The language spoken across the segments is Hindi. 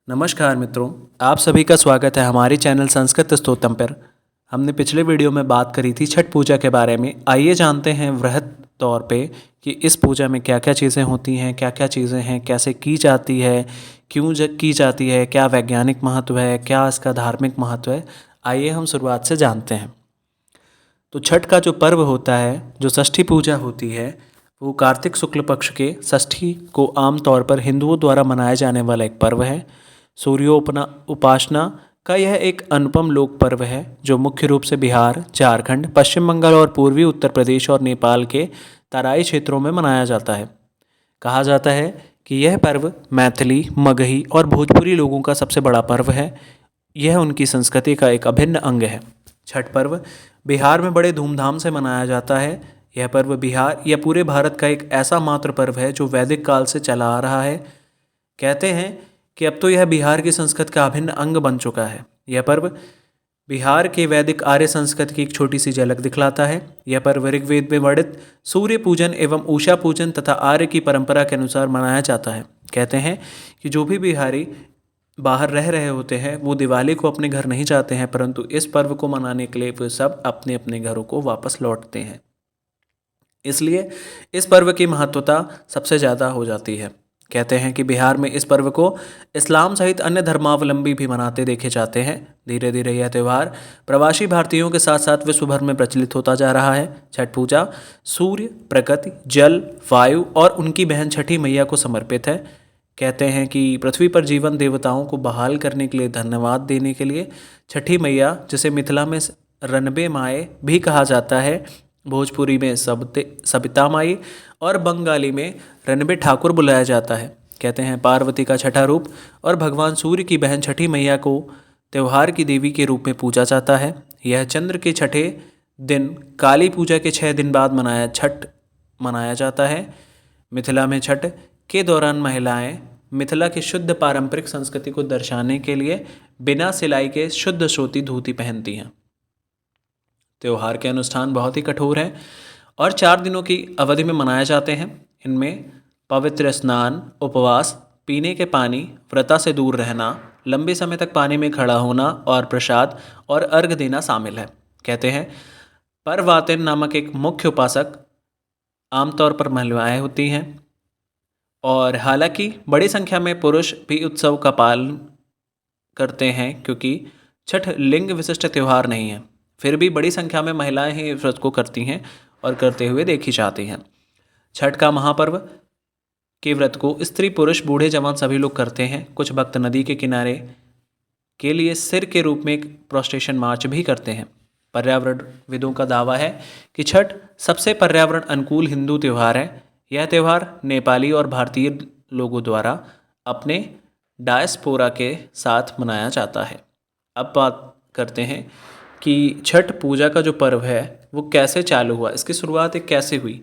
नमस्कार मित्रों, आप सभी का स्वागत है हमारे चैनल संस्कृत स्तोत्रम पर। हमने पिछले वीडियो में बात करी थी छठ पूजा के बारे में। आइए जानते हैं वृहद तौर पे कि इस पूजा में क्या क्या चीज़ें होती हैं, क्या क्या चीज़ें हैं, कैसे की जाती है, क्यों की जाती है, क्या वैज्ञानिक महत्व है, क्या इसका धार्मिक महत्व है। आइए हम शुरुआत से जानते हैं। तो छठ का जो पर्व होता है, जो षष्ठी पूजा होती है, वो कार्तिक शुक्ल पक्ष के षष्ठी को आमतौर पर हिंदुओं द्वारा मनाया जाने वाला एक पर्व है। सूर्योपना उपासना का यह एक अनुपम लोक पर्व है जो मुख्य रूप से बिहार, झारखंड, पश्चिम बंगाल और पूर्वी उत्तर प्रदेश और नेपाल के तराई क्षेत्रों में मनाया जाता है। कहा जाता है कि यह पर्व मैथिली, मगही और भोजपुरी लोगों का सबसे बड़ा पर्व है। यह उनकी संस्कृति का एक अभिन्न अंग है। छठ पर्व बिहार में बड़े धूमधाम से मनाया जाता है। यह पर्व बिहार या पूरे भारत का एक ऐसा मात्र पर्व है जो वैदिक काल से चला आ रहा है। कहते हैं कि अब तो यह बिहार की संस्कृति का अभिन्न अंग बन चुका है। यह पर्व बिहार के वैदिक आर्य संस्कृति की एक छोटी सी झलक दिखलाता है। यह पर्व ऋग्वेद में वर्णित सूर्य पूजन एवं उषा पूजन तथा आर्य की परंपरा के अनुसार मनाया जाता है। कहते हैं कि जो भी बिहारी बाहर रह रहे होते हैं वो दिवाली को अपने घर नहीं जाते हैं, परंतु इस पर्व को मनाने के लिए वे सब अपने अपने घरों को वापस लौटते हैं। इसलिए इस पर्व की महत्वता सबसे ज़्यादा हो जाती है। कहते हैं कि बिहार में इस पर्व को इस्लाम सहित अन्य धर्मावलंबी भी मनाते देखे जाते हैं। धीरे धीरे यह त्यौहार प्रवासी भारतीयों के साथ साथ विश्व भर में प्रचलित होता जा रहा है। छठ पूजा सूर्य, प्रकृति, जल, वायु और उनकी बहन छठी मैया को समर्पित है। कहते हैं कि पृथ्वी पर जीवन देवताओं को बहाल करने के लिए धन्यवाद देने के लिए छठी मैया, जिसे मिथिला में रनबे माए भी कहा जाता है, भोजपुरी में सबिता माई और बंगाली में रनबे ठाकुर बुलाया जाता है। कहते हैं पार्वती का छठा रूप और भगवान सूर्य की बहन छठी मैया को त्यौहार की देवी के रूप में पूजा जाता है। यह चंद्र के छठे दिन काली पूजा के 6 दिन बाद छठ मनाया जाता है। मिथिला में छठ के दौरान महिलाएं मिथिला की शुद्ध पारंपरिक संस्कृति को दर्शाने के लिए बिना सिलाई के शुद्ध सूती धोती पहनती हैं। त्यौहार के अनुष्ठान बहुत ही कठोर हैं और 4 दिनों की अवधि में मनाए जाते हैं। इनमें पवित्र स्नान, उपवास, पीने के पानी, व्रता से दूर रहना, लंबे समय तक पानी में खड़ा होना और प्रसाद और अर्घ देना शामिल है। कहते हैं परवातिन नामक एक मुख्य उपासक आमतौर पर महिलाएं होती हैं और हालांकि बड़ी संख्या में पुरुष भी उत्सव का पालन करते हैं क्योंकि छठ लिंग विशिष्ट त्यौहार नहीं है। फिर भी बड़ी संख्या में महिलाएं ही व्रत को करती हैं और करते हुए देखी जाती हैं। छठ का महापर्व के व्रत को स्त्री, पुरुष, बूढ़े, जवान सभी लोग करते हैं। कुछ भक्त नदी के किनारे के लिए सिर के रूप में एक प्रोस्टेशन मार्च भी करते हैं। पर्यावरण विदों का दावा है कि छठ सबसे पर्यावरण अनुकूल हिंदू त्यौहार है। यह त्यौहार नेपाली और भारतीय लोगों द्वारा अपने डायस्पोरा के साथ मनाया जाता है। अब बात करते हैं कि छठ पूजा का जो पर्व है वो कैसे चालू हुआ, इसकी शुरुआत एक कैसे हुई।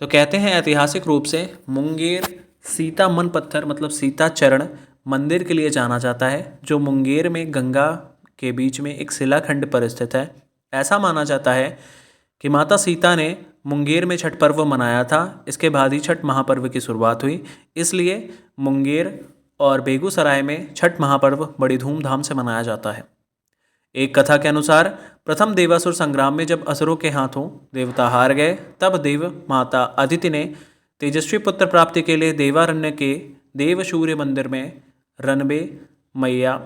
तो कहते हैं ऐतिहासिक रूप से मुंगेर सीता मन पत्थर मतलब सीता चरण मंदिर के लिए जाना जाता है, जो मुंगेर में गंगा के बीच में एक शिलाखंड पर स्थित है। ऐसा माना जाता है कि माता सीता ने मुंगेर में छठ पर्व मनाया था। इसके बाद ही छठ महापर्व की शुरुआत हुई। इसलिए मुंगेर और बेगूसराय में छठ महापर्व बड़ी धूमधाम से मनाया जाता है। एक कथा के अनुसार प्रथम देवासुर संग्राम में जब असुरों के हाथों देवता हार गए, तब देव माता अदिति ने तेजस्वी पुत्र प्राप्ति के लिए देवारण्य के देव सूर्य मंदिर में रनबे मैया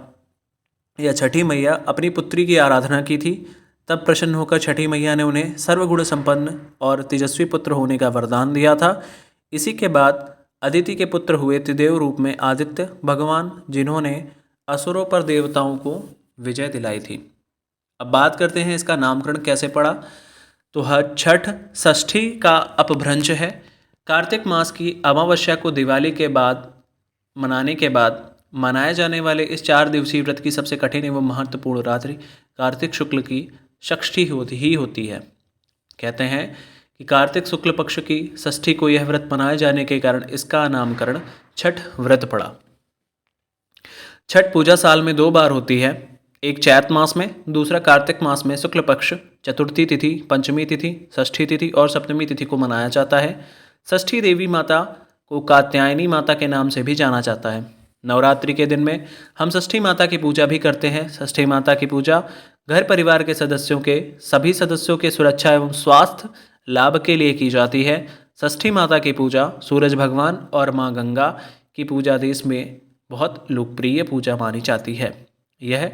या छठी मैया अपनी पुत्री की आराधना की थी। तब प्रसन्न होकर छठी मैया ने उन्हें सर्वगुण संपन्न और तेजस्वी पुत्र होने का वरदान दिया था। इसी के बाद अदिति के पुत्र हुए त्रिदेव रूप में आदित्य भगवान, जिन्होंने असुरों पर देवताओं को विजय दिलाई थी। अब बात करते हैं इसका नामकरण कैसे पड़ा। तो हर छठ षष्ठी का अपभ्रंश है। कार्तिक मास की अमावस्या को दिवाली के बाद मनाने के बाद मनाए जाने वाले इस 4 दिवसीय व्रत की सबसे कठिन एवं महत्वपूर्ण रात्रि कार्तिक शुक्ल की षष्ठी होती है। कहते हैं कि कार्तिक शुक्ल पक्ष की षष्ठी को यह व्रत मनाए जाने के कारण इसका नामकरण छठ व्रत पड़ा। छठ पूजा साल में 2 बार होती है, एक चैत मास में, दूसरा कार्तिक मास में शुक्ल पक्ष चतुर्थी तिथि, पंचमी तिथि, षष्ठी तिथि और सप्तमी तिथि को मनाया जाता है। षष्ठी देवी माता को कात्यायनी माता के नाम से भी जाना जाता है। नवरात्रि के दिन में हम षष्ठी माता की पूजा भी करते हैं। षष्ठी माता की पूजा घर परिवार के सभी सदस्यों के सुरक्षा एवं स्वास्थ्य लाभ के लिए की जाती है। षष्ठी माता की पूजा सूरज भगवान और माँ गंगा की पूजा देश में बहुत लोकप्रिय पूजा मानी जाती है। यह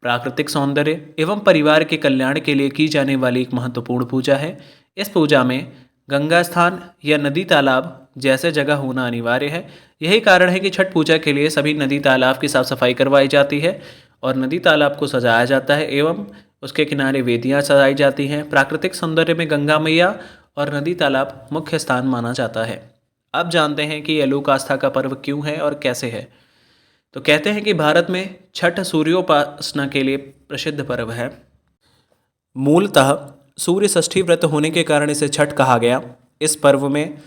प्राकृतिक सौंदर्य एवं परिवार के कल्याण के लिए की जाने वाली एक महत्वपूर्ण पूजा है। इस पूजा में गंगा स्थान या नदी तालाब जैसे जगह होना अनिवार्य है। यही कारण है कि छठ पूजा के लिए सभी नदी तालाब की साफ सफाई करवाई जाती है और नदी तालाब को सजाया जाता है एवं उसके किनारे वेदियाँ सजाई जाती हैं। प्राकृतिक सौंदर्य में गंगा मैया और नदी तालाब मुख्य स्थान माना जाता है। अब जानते हैं कि यह लोक आस्था का पर्व क्यों है और कैसे है। तो कहते हैं कि भारत में छठ सूर्योपासना के लिए प्रसिद्ध पर्व है। मूलतः सूर्य षष्ठी व्रत होने के कारण इसे छठ कहा गया। इस पर्व में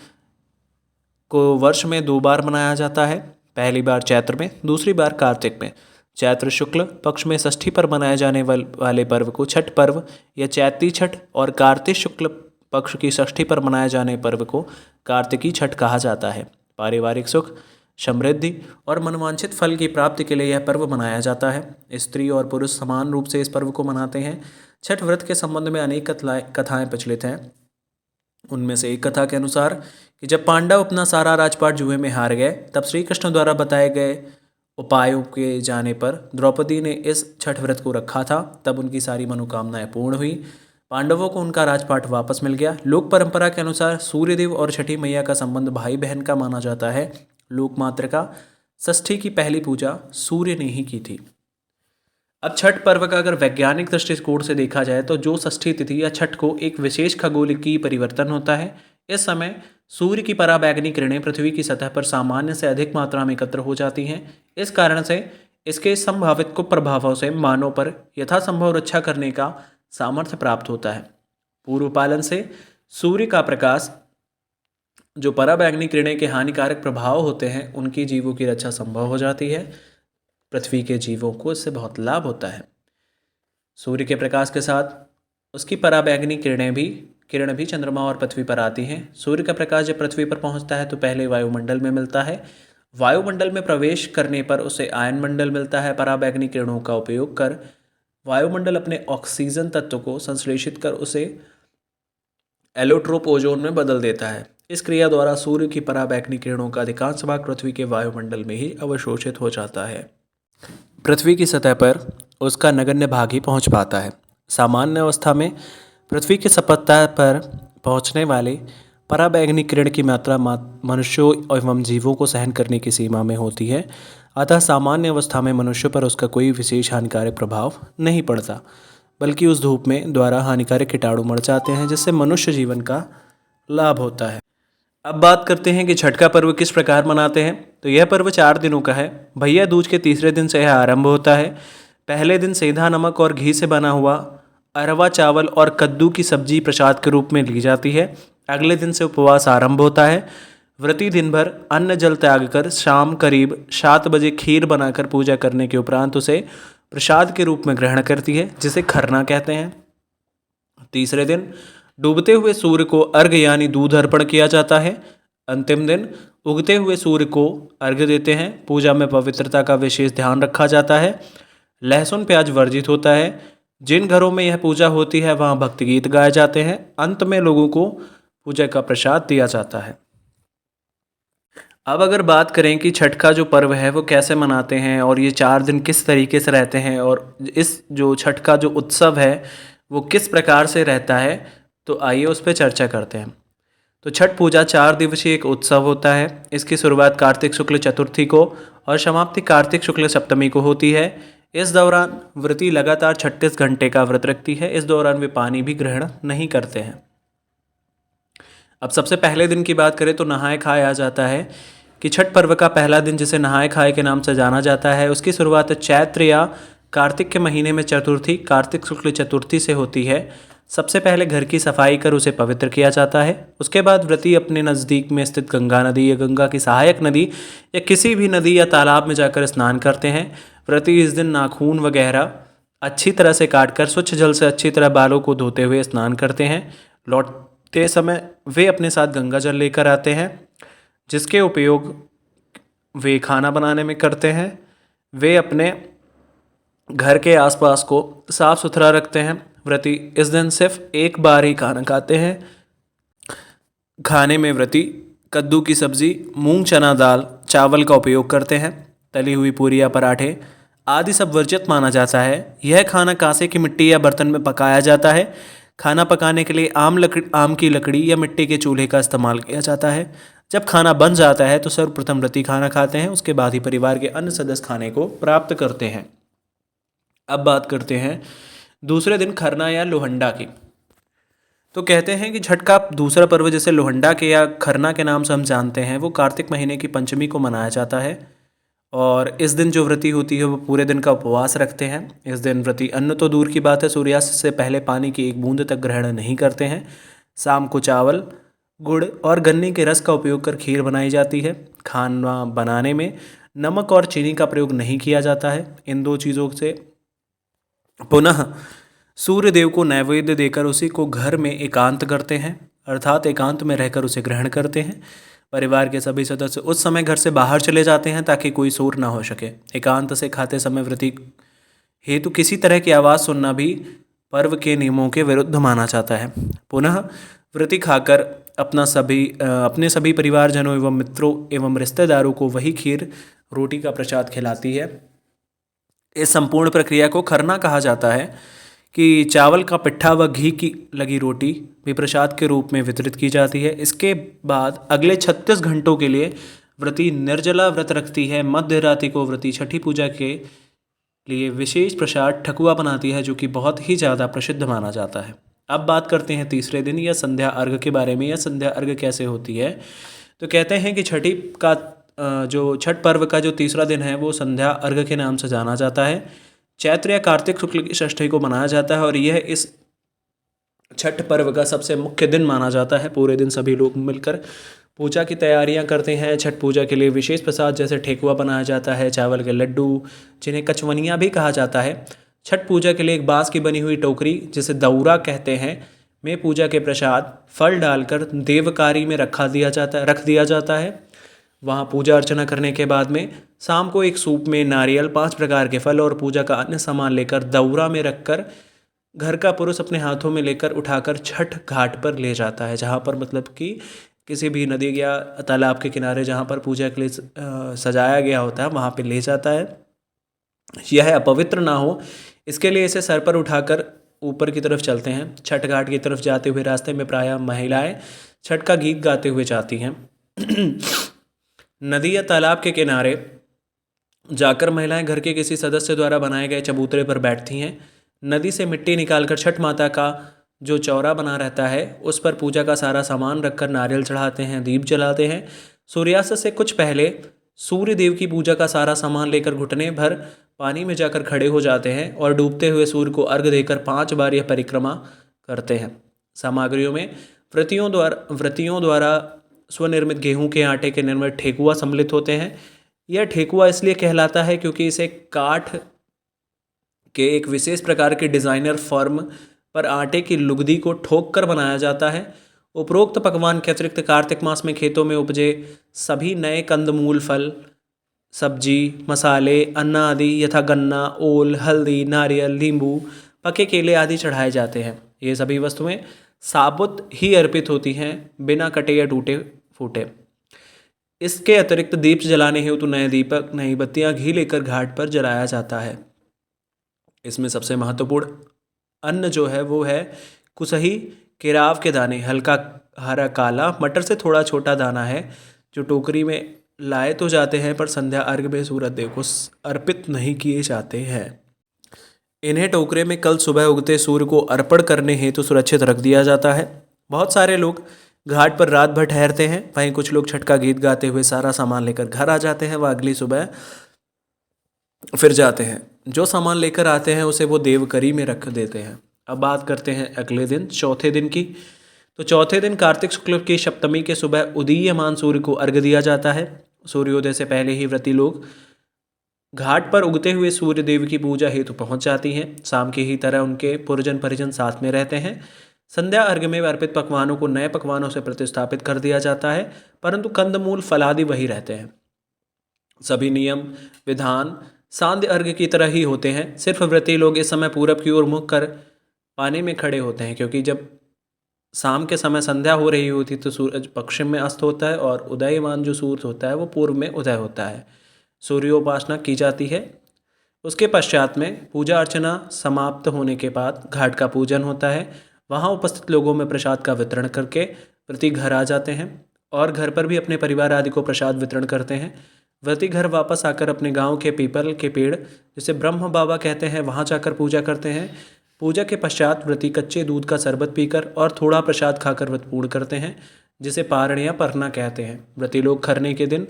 को वर्ष में 2 बार मनाया जाता है, पहली बार चैत्र में, दूसरी बार कार्तिक में। चैत्र शुक्ल पक्ष में षष्ठी पर मनाए जाने वाले पर्व को छठ पर्व या चैती छठ और कार्तिक शुक्ल पक्ष की षष्ठी पर मनाए जाने पर्व को कार्तिकी छठ कहा जाता है। पारिवारिक सुख, समृद्धि और मनवांछित फल की प्राप्ति के लिए यह पर्व मनाया जाता है। स्त्री और पुरुष समान रूप से इस पर्व को मनाते हैं। छठ व्रत के संबंध में अनेक कथाएं प्रचलित हैं। उनमें से एक कथा के अनुसार कि जब पांडव अपना सारा राजपाट जुए में हार गए, तब श्री कृष्ण द्वारा बताए गए उपायों के जाने पर द्रौपदी ने इस छठ व्रत को रखा था। तब उनकी सारी मनोकामनाएं पूर्ण हुई। पांडवों को उनका राजपाट वापस मिल गया। लोक परंपरा के अनुसार सूर्यदेव और छठी मैया का संबंध भाई बहन का माना जाता है। लोकमात्र का षष्ठी की पहली पूजा सूर्य ने ही की थी। अब छठ पर्व का अगर वैज्ञानिक दृष्टिकोण से देखा जाए तो जो षष्ठी तिथि या छठ को एक विशेष खगोलीय परिवर्तन होता है। इस समय सूर्य की पराबैंगनी किरणें पृथ्वी की सतह पर सामान्य से अधिक मात्रा में एकत्र हो जाती हैं। इस कारण से इसके संभावित कुप्रभावों से मानव पर यथासंभव रक्षा करने का सामर्थ्य प्राप्त होता है। पूर्व पालन से सूर्य का प्रकाश जो पराबैंगनी किरणें के हानिकारक प्रभाव होते हैं उनकी जीवों की रक्षा संभव हो जाती है। पृथ्वी के जीवों को इससे बहुत लाभ होता है। सूर्य के प्रकाश के साथ उसकी पराबैंगनी किरण भी चंद्रमा और पृथ्वी पर आती हैं। सूर्य का प्रकाश जब पृथ्वी पर पहुंचता है तो पहले वायुमंडल में मिलता है। वायुमंडल में प्रवेश करने पर उसे आयन मंडल मिलता है। पराबैंगनी किरणों का उपयोग कर वायुमंडल अपने ऑक्सीजन तत्व को संश्लेषित कर उसे एलोट्रोप ओजोन में बदल देता है। इस क्रिया द्वारा सूर्य की पराबैंगनी किरणों का अधिकांश भाग पृथ्वी के वायुमंडल में ही अवशोषित हो जाता है। पृथ्वी की सतह पर उसका नगण्य भाग ही पहुंच पाता है। सामान्य अवस्था में पृथ्वी की सतह पर पहुंचने वाले पराबैंगनी किरण की मात्रा मनुष्यों एवं जीवों को सहन करने की सीमा में होती है। अतः सामान्य अवस्था में मनुष्य पर उसका कोई विशेष हानिकारक प्रभाव नहीं पड़ता, बल्कि उस धूप में द्वारा हानिकारक कीटाणु मर जाते हैं, जिससे मनुष्य जीवन का लाभ होता है। अब बात करते हैं कि छठ का पर्व किस प्रकार मनाते हैं। तो यह पर्व 4 दिनों का है। भैया दूज के तीसरे दिन से यह आरंभ होता है। पहले दिन सेंधा नमक और घी से बना हुआ अरवा चावल और कद्दू की सब्जी प्रसाद के रूप में ली जाती है। अगले दिन से उपवास आरंभ होता है। व्रती दिन भर अन्न जल त्याग कर शाम करीब 7 बजे खीर बनाकर पूजा करने के उपरांत उसे प्रसाद के रूप में ग्रहण करती है, जिसे खरना कहते हैं। तीसरे दिन डूबते हुए सूर्य को अर्घ्य यानी दूध अर्पण किया जाता है। अंतिम दिन उगते हुए सूर्य को अर्घ्य देते हैं। पूजा में पवित्रता का विशेष ध्यान रखा जाता है। लहसुन प्याज वर्जित होता है। जिन घरों में यह पूजा होती है वहाँ भक्ति गीत गाए जाते हैं। अंत में लोगों को पूजा का प्रसाद दिया जाता है। अब अगर बात करें कि छठ का जो पर्व है वो कैसे मनाते हैं और ये 4 दिन किस तरीके से रहते हैं और इस जो छठ का जो उत्सव है वो किस प्रकार से रहता है, तो आइए उस पर चर्चा करते हैं। तो छठ पूजा 4 दिवसीय एक उत्सव होता है। इसकी शुरुआत कार्तिक शुक्ल चतुर्थी को और समाप्ति कार्तिक शुक्ल सप्तमी को होती है। इस दौरान व्रती लगातार 36 घंटे का व्रत रखती है। इस दौरान वे पानी भी ग्रहण नहीं करते हैं। अब सबसे पहले दिन की बात करें तो नहाए खाए आ जाता है कि छठ पर्व का पहला दिन, जिसे नहाए खाए के नाम से जाना जाता है, उसकी शुरुआत चैत्र या कार्तिक के महीने में चतुर्थी कार्तिक शुक्ल चतुर्थी से होती है। सबसे पहले घर की सफाई कर उसे पवित्र किया जाता है। उसके बाद व्रती अपने नज़दीक में स्थित गंगा नदी या गंगा की सहायक नदी या किसी भी नदी या तालाब में जाकर स्नान करते हैं। व्रती इस दिन नाखून वगैरह अच्छी तरह से काटकर स्वच्छ जल से अच्छी तरह बालों को धोते हुए स्नान करते हैं। लौटते समय वे अपने साथ गंगा जल लेकर आते हैं, जिसके उपयोग वे खाना बनाने में करते हैं। वे अपने घर के आसपास को साफ सुथरा रखते हैं। व्रती इस दिन सिर्फ एक बार ही खाना खाते हैं। खाने में व्रती कद्दू की सब्जी, मूंग चना दाल, चावल का उपयोग करते हैं। तली हुई पूरी या पराठे आदि सब वर्जित माना जाता है। यह खाना कांसे की मिट्टी या बर्तन में पकाया जाता है। खाना पकाने के लिए आम की लकड़ी या मिट्टी के चूल्हे का इस्तेमाल किया जाता है। जब खाना बन जाता है तो सर्वप्रथम व्रती खाना खाते हैं, उसके बाद ही परिवार के अन्य सदस्य खाने को प्राप्त करते हैं। अब बात करते हैं दूसरे दिन खरना या लोहंडा की। तो कहते हैं कि छठ का दूसरा पर्व, जैसे लोहंडा के या खरना के नाम से हम जानते हैं, वो कार्तिक महीने की पंचमी को मनाया जाता है। और इस दिन जो व्रती होती है वो पूरे दिन का उपवास रखते हैं। इस दिन व्रती अन्न तो दूर की बात है, सूर्यास्त से पहले पानी की एक बूंद तक ग्रहण नहीं करते हैं। शाम को चावल, गुड़ और गन्ने के रस का उपयोग कर खीर बनाई जाती है। खाना बनाने में नमक और चीनी का प्रयोग नहीं किया जाता है। इन दो चीज़ों से पुनः सूर्य देव को नैवेद्य देकर उसी को घर में एकांत करते हैं, अर्थात एकांत में रहकर उसे ग्रहण करते हैं। परिवार के सभी सदस्य उस समय घर से बाहर चले जाते हैं ताकि कोई शोर ना हो सके। एकांत से खाते समय व्रती हेतु किसी तरह की आवाज़ सुनना भी पर्व के नियमों के विरुद्ध माना जाता है। पुनः व्रती खाकर अपने सभी परिवारजनों एवं मित्रों एवं रिश्तेदारों को वही खीर रोटी का प्रसाद खिलाती है। इस संपूर्ण प्रक्रिया को खरना कहा जाता है कि चावल का पिट्ठा व घी की लगी रोटी भी प्रसाद के रूप में वितरित की जाती है। इसके बाद अगले 36 घंटों के लिए व्रती निर्जला व्रत रखती है। मध्य रात्रि को व्रती छठी पूजा के लिए विशेष प्रसाद ठकुआ बनाती है, जो कि बहुत ही ज़्यादा प्रसिद्ध माना जाता है। अब बात करते हैं तीसरे दिन या संध्या अर्घ के बारे में। या संध्या अर्घ कैसे होती है, तो कहते हैं कि जो छठ पर्व का जो तीसरा दिन है वो संध्या अर्घ के नाम से जाना जाता है। चैत्र या कार्तिक शुक्ल की षष्ठी को मनाया जाता है और यह इस छठ पर्व का सबसे मुख्य दिन माना जाता है। पूरे दिन सभी लोग मिलकर पूजा की तैयारियां करते हैं। छठ पूजा के लिए विशेष प्रसाद जैसे ठेकुआ बनाया जाता है, चावल के लड्डू जिन्हें कचवनिया भी कहा जाता है। छठ पूजा के लिए एक बांस की बनी हुई टोकरी, जिसे दौरा कहते हैं, में पूजा के प्रसाद फल डालकर देवकारी में रख दिया जाता है। वहाँ पूजा अर्चना करने के बाद में शाम को एक सूप में नारियल, 5 प्रकार के फल और पूजा का अन्य सामान लेकर दौरा में रखकर घर का पुरुष अपने हाथों में लेकर उठाकर छठ घाट पर ले जाता है, जहाँ पर मतलब कि किसी भी नदी या तालाब के किनारे जहाँ पर पूजा के लिए सजाया गया होता है वहाँ पे ले जाता है। यह अपवित्र ना हो इसके लिए इसे सर पर उठाकर ऊपर की तरफ चलते हैं। छठ घाट की तरफ जाते हुए रास्ते में प्रायः महिलाएं छठ का गीत गाते हुए जाती हैं। नदी या तालाब के किनारे जाकर महिलाएं घर के किसी सदस्य द्वारा बनाए गए चबूतरे पर बैठती हैं। नदी से मिट्टी निकालकर छठ माता का जो चौरा बना रहता है उस पर पूजा का सारा सामान रखकर नारियल चढ़ाते हैं, दीप जलाते हैं। सूर्यास्त से कुछ पहले सूर्य देव की पूजा का सारा सामान लेकर घुटने भर पानी में जाकर खड़े हो जाते हैं और डूबते हुए सूर्य को अर्घ देकर 5 बार यह परिक्रमा करते हैं। सामग्रियों में व्रतियों द्वारा स्वनिर्मित गेहूं के आटे के निर्मित ठेकुआ सम्मिलित होते हैं। यह ठेकुआ इसलिए कहलाता है क्योंकि इसे काठ के एक विशेष प्रकार के डिज़ाइनर फॉर्म पर आटे की लुगदी को ठोक कर बनाया जाता है। उपरोक्त पकवान के अतिरिक्त कार्तिक मास में खेतों में उपजे सभी नए कंदमूल, फल, सब्जी, मसाले, अन्न आदि यथा गन्ना, ओल, हल्दी, नारियल, नींबू, पके केले आदि चढ़ाए जाते हैं। ये सभी वस्तुएं साबुत ही अर्पित होती हैं, बिना कटे या टूटे फूटे। इसके अतिरिक्त दीप जलाने हेतु नए दीपक, नई बत्तियां, घी लेकर घाट पर जलाया जाता है। इसमें सबसे महत्वपूर्ण अन्न जो है वो है कुसही, केराव के दाने, हल्का हरा काला मटर से थोड़ा छोटा दाना है, जो टोकरी में लाए तो जाते हैं पर संध्या अर्घ में सूरज देव को अर्पित नहीं किए जाते हैं। इन्हें टोकरे में कल सुबह उगते सूर्य को अर्पण करने हेतु सुरक्षित रख दिया जाता है। बहुत सारे लोग घाट पर रात भर ठहरते हैं। वहीं कुछ लोग छठ का गीत गाते हुए सारा सामान लेकर घर आ जाते हैं व अगली सुबह फिर जाते हैं। जो सामान लेकर आते हैं उसे वो देवकरी में रख देते हैं। अब बात करते हैं अगले दिन, चौथे दिन की। तो चौथे दिन कार्तिक शुक्ल की सप्तमी के सुबह उदीयमान सूर्य को अर्घ्य दिया जाता है। सूर्योदय से पहले ही व्रती लोग घाट पर उगते हुए सूर्य देव की पूजा हेतु पहुंच जाती हैं। शाम की ही तरह उनके पुरजन परिजन साथ में रहते हैं। संध्या अर्घ्य में अर्पित पकवानों को नए पकवानों से प्रतिस्थापित कर दिया जाता है, परंतु कंदमूल फलादि वही रहते हैं। सभी नियम विधान सांध्य अर्घ्य की तरह ही होते हैं। सिर्फ व्रती लोग इस समय पूरब की ओर मुख कर पानी में खड़े होते हैं, क्योंकि जब शाम के समय संध्या हो रही होती तो सूरज पश्चिम में अस्त होता है और उदयमान जो सूर्य होता है वो पूर्व में उदय होता है। सूर्योपासना की जाती है। उसके पश्चात में पूजा अर्चना समाप्त होने के बाद घाट का पूजन होता है। वहाँ उपस्थित लोगों में प्रसाद का वितरण करके व्रती घर आ जाते हैं और घर पर भी अपने परिवार आदि को प्रसाद वितरण करते हैं। व्रती घर वापस आकर अपने गांव के पीपल के पेड़, जिसे ब्रह्म बाबा कहते हैं, वहाँ जाकर पूजा करते हैं। पूजा के पश्चात व्रती कच्चे दूध का शरबत पीकर और थोड़ा प्रसाद खाकर व्रत पूर्ण करते हैं, जिसे पारण या परना कहते हैं। व्रती लोग खरने के दिन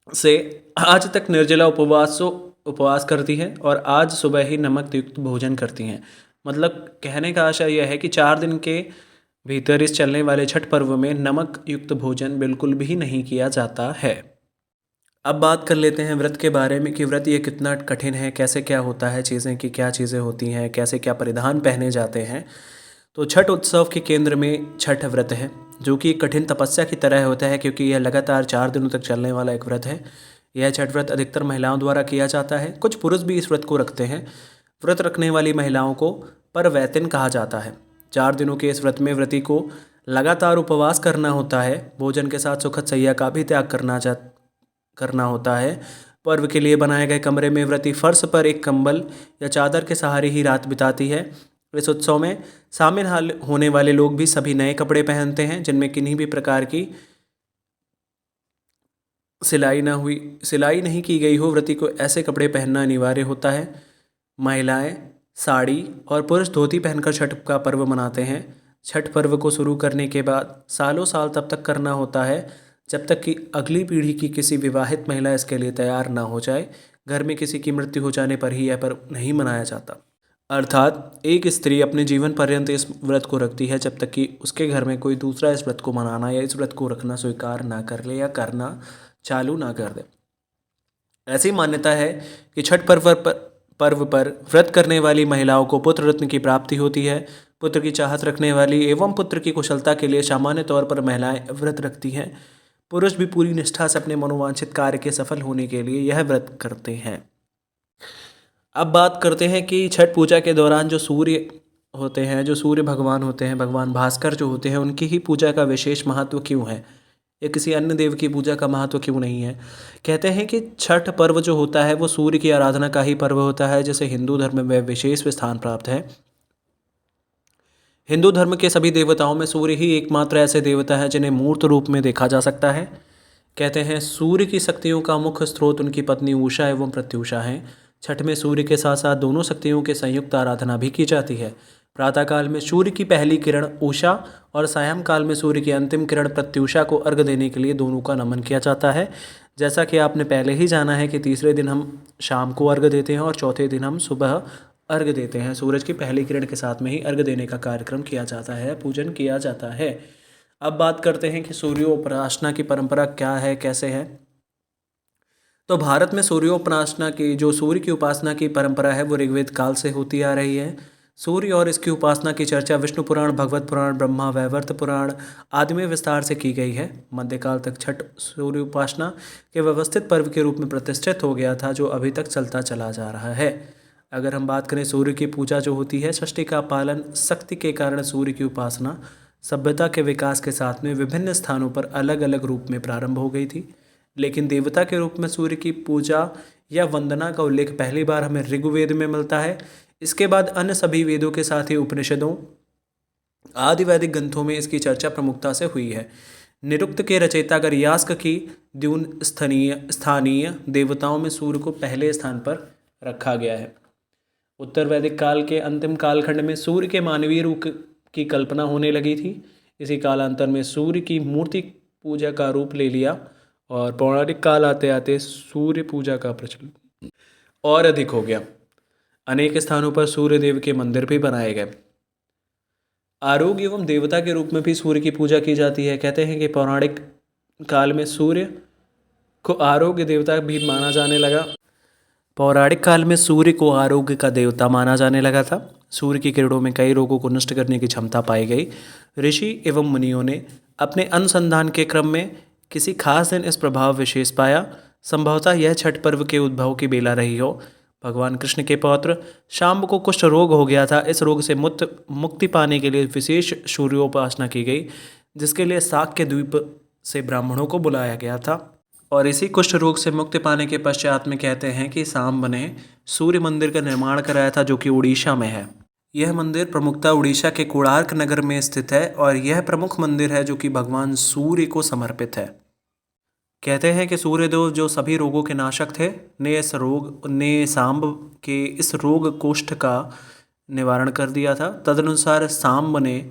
से आज तक निर्जला उपवास करती है और आज सुबह ही नमक युक्त भोजन करती हैं। मतलब कहने का आशय यह है कि 4 दिन के भीतर इस चलने वाले छठ पर्व में नमक युक्त भोजन बिल्कुल भी नहीं किया जाता है। अब बात कर लेते हैं व्रत के बारे में कि व्रत ये कितना कठिन है, कैसे क्या होता है, चीज़ें की क्या चीज़ें होती हैं, कैसे क्या परिधान पहने जाते हैं। तो छठ उत्सव के केंद्र में छठ व्रत है, जो कि एक कठिन तपस्या की तरह होता है, क्योंकि यह लगातार 4 दिनों तक चलने वाला एक व्रत है। यह छठ व्रत अधिकतर महिलाओं द्वारा किया जाता है। कुछ पुरुष भी इस व्रत को रखते हैं। व्रत रखने वाली महिलाओं को परवैतिन कहा जाता है। 4 दिनों के इस व्रत में व्रती को लगातार उपवास करना होता है। भोजन के साथ सुखद शैया का भी त्याग करना होता है। पर्व के लिए बनाए गए कमरे में व्रती फर्श पर एक कंबल या चादर के सहारे ही रात बिताती है। इस उत्सव में शामिल होने वाले लोग भी सभी नए कपड़े पहनते हैं, जिनमें किन्हीं भी प्रकार की सिलाई नहीं की गई हो। व्रती को ऐसे कपड़े पहनना अनिवार्य होता है। महिलाएं साड़ी और पुरुष धोती पहनकर छठ का पर्व मनाते हैं। छठ पर्व को शुरू करने के बाद सालों साल तब तक करना होता है जब तक कि अगली पीढ़ी की किसी विवाहित महिला इसके लिए तैयार ना हो जाए। घर में किसी की मृत्यु हो जाने पर ही यह पर्व नहीं मनाया जाता। अर्थात एक स्त्री अपने जीवन पर्यंत इस व्रत को रखती है जब तक कि उसके घर में कोई दूसरा इस व्रत को मनाना या इस व्रत को रखना स्वीकार ना कर ले या करना चालू ना कर दे। ऐसी मान्यता है कि छठ पर्व पर व्रत करने वाली महिलाओं को पुत्र रत्न की प्राप्ति होती है। पुत्र की चाहत रखने वाली एवं पुत्र की कुशलता के लिए सामान्य तौर पर महिलाएं व्रत रखती हैं। पुरुष भी पूरी निष्ठा से अपने मनोवांछित कार्य के सफल होने के लिए यह व्रत करते हैं। अब बात करते हैं कि छठ पूजा के दौरान जो सूर्य होते हैं, जो सूर्य भगवान होते हैं, भगवान भास्कर जो होते हैं, उनकी ही पूजा का विशेष महत्व क्यों है या किसी अन्य देव की पूजा का महत्व क्यों नहीं है। कहते हैं कि छठ पर्व जो होता है वो सूर्य की आराधना का ही पर्व होता है, जिसे हिंदू धर्म में विशेष स्थान प्राप्त है। हिंदू धर्म के सभी देवताओं में सूर्य ही एकमात्र ऐसे देवता है जिन्हें मूर्त रूप में देखा जा सकता है। कहते हैं सूर्य की शक्तियों का मुख्य स्रोत उनकी पत्नी उषा एवं प्रत्युषा हैं। छठ में सूर्य के साथ साथ दोनों शक्तियों के संयुक्त आराधना भी की जाती है। प्रातःकाल में सूर्य की पहली किरण उषा और सायं काल में सूर्य की अंतिम किरण प्रत्युषा को अर्घ देने के लिए दोनों का नमन किया जाता है। जैसा कि आपने पहले ही जाना है कि तीसरे दिन हम शाम को अर्घ देते हैं और चौथे दिन हम सुबह अर्घ देते हैं। सूरज की पहली किरण के साथ में ही अर्घ देने का कार्यक्रम किया जाता है, पूजन किया जाता है। अब बात करते हैं कि सूर्योपासना की परंपरा क्या है, कैसे है। तो भारत में सूर्योपासना की जो सूर्य की उपासना की परंपरा है वो ऋग्वेद काल से होती आ रही है। सूर्य और इसकी उपासना की चर्चा विष्णु पुराण, भगवत पुराण, ब्रह्मा वैवर्त पुराण आदि में विस्तार से की गई है। मध्यकाल तक छठ सूर्य उपासना के व्यवस्थित पर्व के रूप में प्रतिष्ठित हो गया था, जो अभी तक चलता चला जा रहा है। अगर हम बात करें सूर्य की पूजा जो होती है, षष्ठी का पालन, शक्ति के कारण सूर्य की उपासना सभ्यता के विकास के साथ में विभिन्न स्थानों पर अलग अलग रूप में प्रारंभ हो गई थी। लेकिन देवता के रूप में सूर्य की पूजा या वंदना का उल्लेख पहली बार हमें ऋग्वेद में मिलता है। इसके बाद अन्य सभी वेदों के साथ ही उपनिषदों आदि वैदिक ग्रंथों में इसकी चर्चा प्रमुखता से हुई है। निरुक्त के रचयिता अगर यास्क की द्यून स्थानीय देवताओं में सूर्य को पहले स्थान पर रखा गया है। उत्तर वैदिक काल के अंतिम कालखंड में सूर्य के मानवीय रूप की कल्पना होने लगी थी। इसी कालांतर में सूर्य की मूर्ति पूजा का रूप ले लिया और पौराणिक काल आते आते सूर्य पूजा का प्रचलन और अधिक हो गया। अनेक स्थानों पर सूर्य देव के मंदिर भी बनाए गए। आरोग्य एवं देवता के रूप में भी सूर्य की पूजा की जाती है। कहते हैं कि पौराणिक काल में सूर्य को आरोग्य देवता भी माना जाने लगा। पौराणिक काल में सूर्य को आरोग्य का देवता माना जाने लगा था। सूर्य की किरणों में कई रोगों को नष्ट करने की क्षमता पाई गई। ऋषि एवं मुनियों ने अपने अनुसंधान के क्रम में किसी खास दिन इस प्रभाव विशेष पाया। संभवतः यह छठ पर्व के उद्भव की बेला रही हो। भगवान कृष्ण के पौत्र शाम्ब को कुष्ठ रोग हो गया था। इस रोग से मुक्ति पाने के लिए विशेष सूर्योपासना की गई, जिसके लिए शाक्य द्वीप से ब्राह्मणों को बुलाया गया था। और इसी कुष्ठ रोग से मुक्ति पाने के पश्चात में कहते हैं कि सांब ने सूर्य मंदिर का निर्माण कराया था, जो कि उड़ीसा में है। यह मंदिर प्रमुखतः उड़ीसा के कोणार्क नगर में स्थित है और यह प्रमुख मंदिर है जो कि भगवान सूर्य को समर्पित है। कहते हैं कि सूर्यदेव जो सभी रोगों के नाशक थे, ने सांब के इस रोग कोष्ठ का निवारण कर दिया था। तदनुसार सांब ने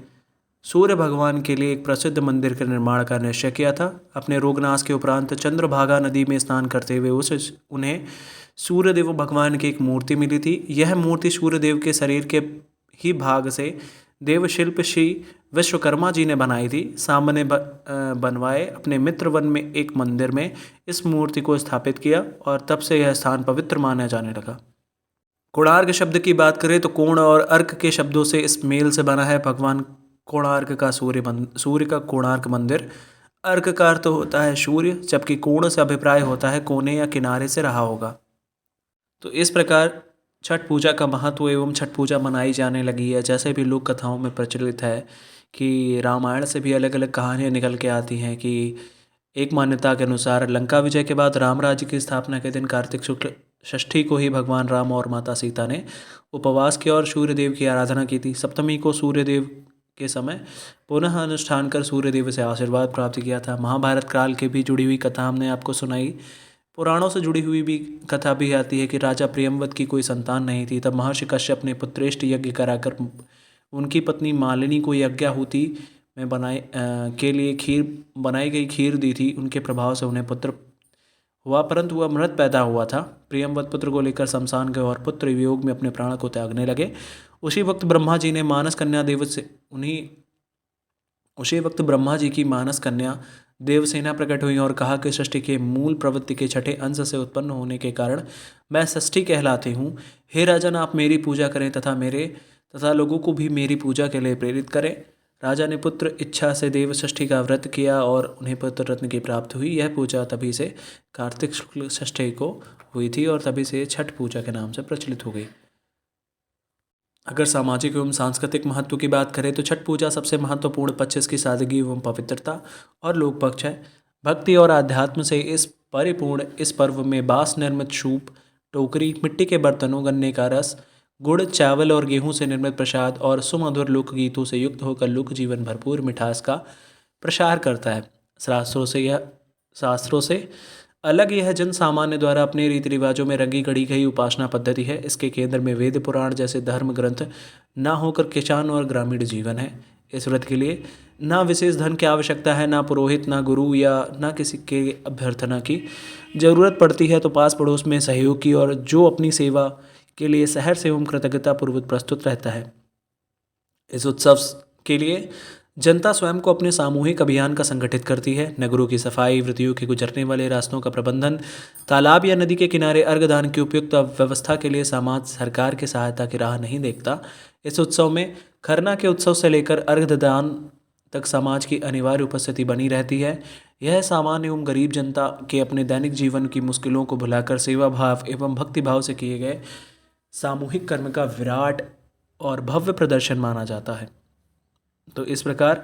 सूर्य भगवान के लिए एक प्रसिद्ध मंदिर के निर्माण का निश्चय किया था। अपने रोगनाश के उपरांत चंद्रभागा नदी में स्नान करते हुए उन्हें सूर्यदेव भगवान की एक मूर्ति मिली थी। यह मूर्ति सूर्यदेव के शरीर के ही भाग से देवशिल्प श्री विश्वकर्मा जी ने बनाई थी। सांब ने बनवाए अपने मित्र वन में एक मंदिर में इस मूर्ति को स्थापित किया और तब से यह स्थान पवित्र माना जाने लगा। कोणार्क शब्द की बात करें तो कोण और अर्क के शब्दों से इस मेल से बना है। भगवान कोणार्क का सूर्य का कोणार्क मंदिर। अर्क का अर्थ होता है सूर्य, जबकि कोण से अभिप्राय होता है कोने या किनारे से रहा होगा। तो इस प्रकार छठ पूजा का महत्व एवं छठ पूजा मनाई जाने लगी है। जैसे भी लोक कथाओं में प्रचलित है कि रामायण से भी अलग अलग कहानियाँ निकल के आती हैं कि एक मान्यता के अनुसार लंका विजय के बाद राम राज्य की स्थापना के दिन कार्तिक शुक्ल षष्ठी को ही भगवान राम और माता सीता ने उपवास किया और सूर्यदेव की आराधना की थी। सप्तमी को सूर्यदेव के समय पुनः अनुष्ठान कर सूर्यदेव से आशीर्वाद प्राप्त किया था। महाभारत काल के भी जुड़ी हुई कथा हमने आपको सुनाई। पुराणों से जुड़ी हुई भी कथा भी आती है कि राजा प्रियंवत की कोई संतान नहीं थी। तब महर्षि कश्यप ने पुत्रेष्ठ यज्ञ कराकर उनकी पत्नी मालिनी को यज्ञाहुति में के लिए बनाई गई खीर दी थी। उनके प्रभाव से उन्हें पुत्र हुआ, परंतु वह मृत पैदा हुआ था। प्रियंवत पुत्र को लेकर शमशान गए और पुत्र वियोग में अपने प्राण को त्यागने लगे। उसी वक्त ब्रह्मा जी की मानस कन्या देवसेना प्रकट हुई और कहा कि सृष्टि के मूल प्रवृत्ति के छठे अंश से उत्पन्न होने के कारण मैं षष्ठी कहलाती हूँ। हे राजन, आप मेरी पूजा करें तथा लोगों को भी मेरी पूजा के लिए प्रेरित करें। राजा ने पुत्र इच्छा से देव षष्ठी का व्रत किया और उन्हें पुत्र रत्न की प्राप्ति हुई। यह पूजा तभी से कार्तिक शुक्ल षष्ठी को हुई थी और तभी से छठ पूजा के नाम से प्रचलित हो गई। अगर सामाजिक एवं सांस्कृतिक महत्व की बात करें तो छठ पूजा सबसे महत्वपूर्ण पक्ष इसकी सादगी एवं पवित्रता और लोक पक्ष है। भक्ति और आध्यात्म से इस पर्व में बाँस निर्मित सूप, टोकरी, मिट्टी के बर्तनों, गन्ने का रस, गुड़, चावल और गेहूं से निर्मित प्रसाद और सुमधुर लोकगीतों से युक्त होकर लोक जीवन भरपूर मिठास का प्रसार करता है। शास्त्रों से अलग यह जन सामान्य द्वारा अपने रीति रिवाजों में रंगी गढ़ी गई उपासना पद्धति है। इसके केंद्र में वेद पुराण जैसे धर्म ग्रंथ ना होकर किसान और ग्रामीण जीवन है। इस व्रत के लिए ना विशेष धन की आवश्यकता है, ना पुरोहित, ना गुरु या ना किसी के अभ्यर्थना की जरूरत पड़ती है तो पास पड़ोस में सहयोग की और जो अपनी सेवा के लिए शहर से एवं कृतज्ञता पूर्वक प्रस्तुत रहता है। इस उत्सव के लिए जनता स्वयं को अपने सामूहिक अभियान का संगठित करती है। नगरों की सफाई, वृत्तियों के गुजरने वाले रास्तों का प्रबंधन, तालाब या नदी के किनारे अर्घदान की उपयुक्त व्यवस्था के लिए समाज सरकार की सहायता की राह नहीं देखता। इस उत्सव में खरना के उत्सव से लेकर अर्घदान तक समाज की अनिवार्य उपस्थिति बनी रहती है। यह सामान्य एवं गरीब जनता के अपने दैनिक जीवन की मुश्किलों को भुलाकर सेवा भाव एवं भक्ति भाव से किए गए सामूहिक कर्म का विराट और भव्य प्रदर्शन माना जाता है। तो इस प्रकार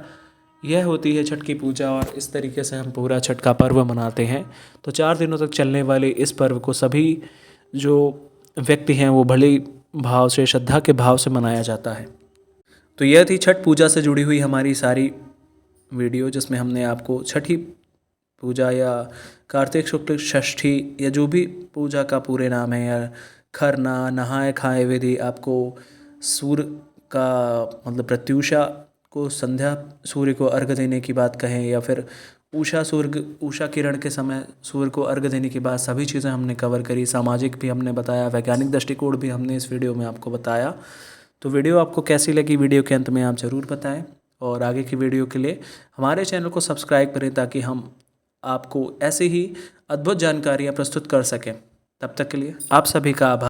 यह होती है छठ की पूजा और इस तरीके से हम पूरा छठ का पर्व मनाते हैं। तो 4 दिनों तक चलने वाले इस पर्व को सभी जो व्यक्ति हैं वो भले भाव से, श्रद्धा के भाव से मनाया जाता है। तो यह थी छठ पूजा से जुड़ी हुई हमारी सारी वीडियो, जिसमें हमने आपको छठी पूजा या कार्तिक शुक्ल षष्ठी या जो भी पूजा का पूरे नाम है या खरना, नहाए खाए विधि, आपको सूर्य का मतलब प्रत्यूषा को संध्या सूर्य को अर्घ देने की बात कहें या फिर उषा किरण के समय सूर्य को अर्घ देने के बाद सभी चीज़ें हमने कवर करी। सामाजिक भी हमने बताया, वैज्ञानिक दृष्टिकोण भी हमने इस वीडियो में आपको बताया। तो वीडियो आपको कैसी लगी, वीडियो के अंत में आप ज़रूर बताएं और आगे की वीडियो के लिए हमारे चैनल को सब्सक्राइब करें ताकि हम आपको ऐसे ही अद्भुत जानकारियाँ प्रस्तुत कर सकें। तब तक के लिए आप सभी का आभार।